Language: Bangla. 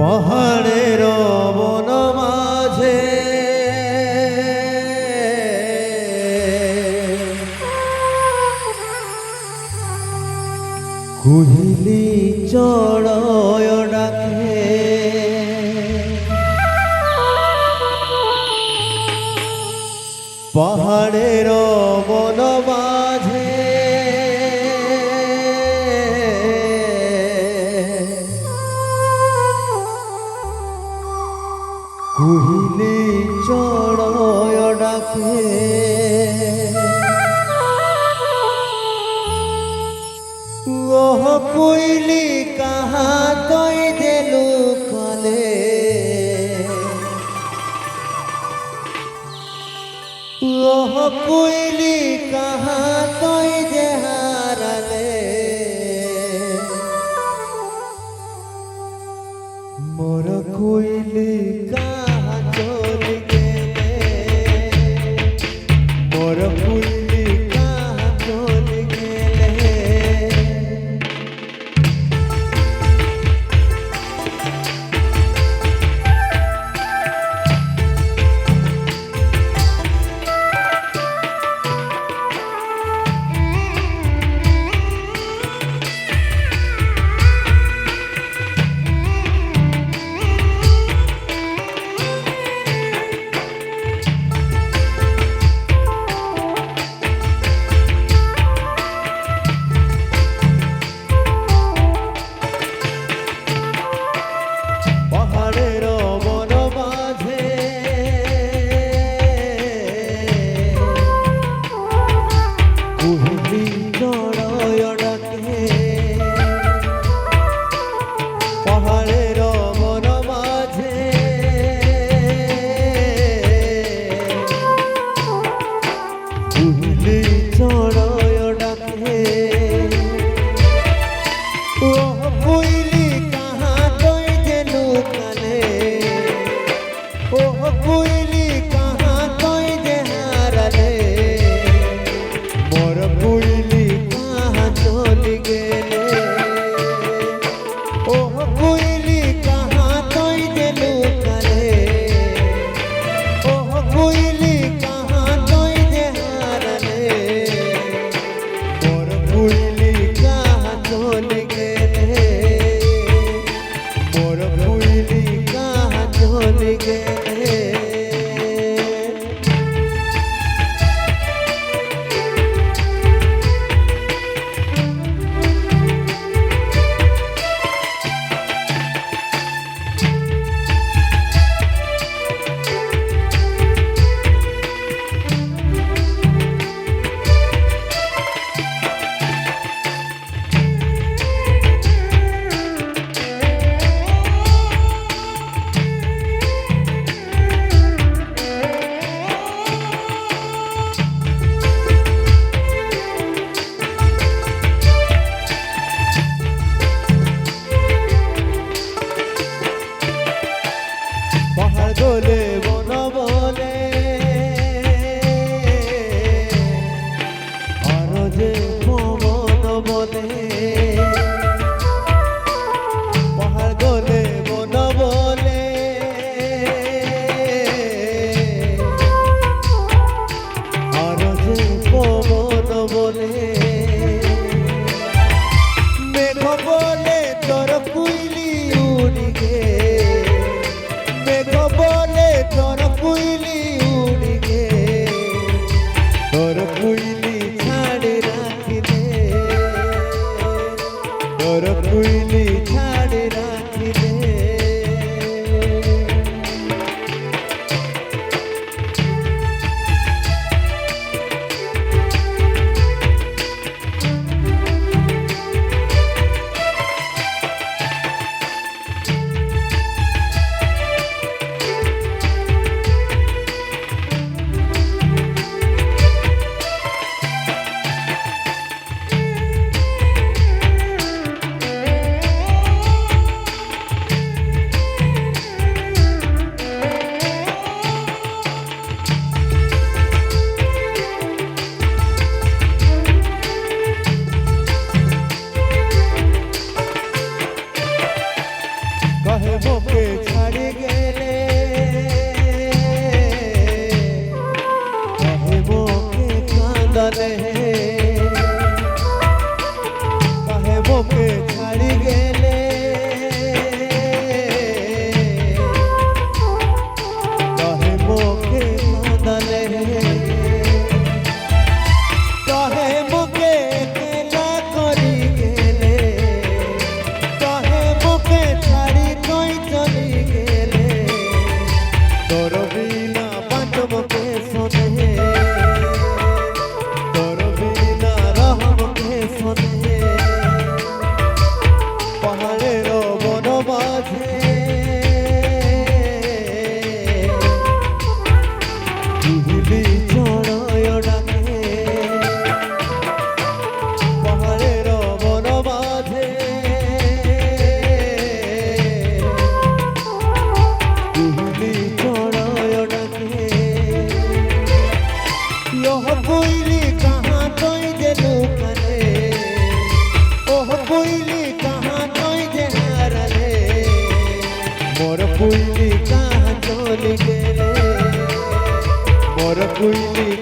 পাহাড়ের বন মাঝে কুহিলি চড়য় ডাকে পাহাড়ের বন মাঝে কুহিলি চড়য় ডাকে ওহ কুইলি কাহা তই দেলু কালে ওহ কুইলি কাহা তই যে হারালে মোর কুইলি কাহা চলি গেলে মোর কুইলি কাহা চলি গেলে পাহাড়ের বন মাঝে কুহিলি চড়য় ডাকে পাহাড়ের বন মাঝে কুহিলি চড়য় ডাকে ও কুইলি কাহা তই দেলু কালে ও কুইলি কাহা তই যে হারালে মোর কুইলি কাহা চলি গেলে ও কুইলি কাহা তই দেলু কালে ও কুইলি কাহা তই যে হারালে মোর কুইলি কাহা চলি গেলে মোর কুইলি কাহা চলি গেলে পাহাড় গলে বন বলে আর যে পবন বলে পাহাড় গলে বন বলে আর যে পবন বলে মেঘ বলে তোর কুইলি উড়ি গে মেঘ বলে তোর কুইলি উড়ি গে তোর কুইলি ছাড়ে রাখিলে তোর কুইলি ছাড়ে রাখিলে पुइली कहाँ जोई जे हारले मोर पुइली कहाँ चली गेले मोर पुइली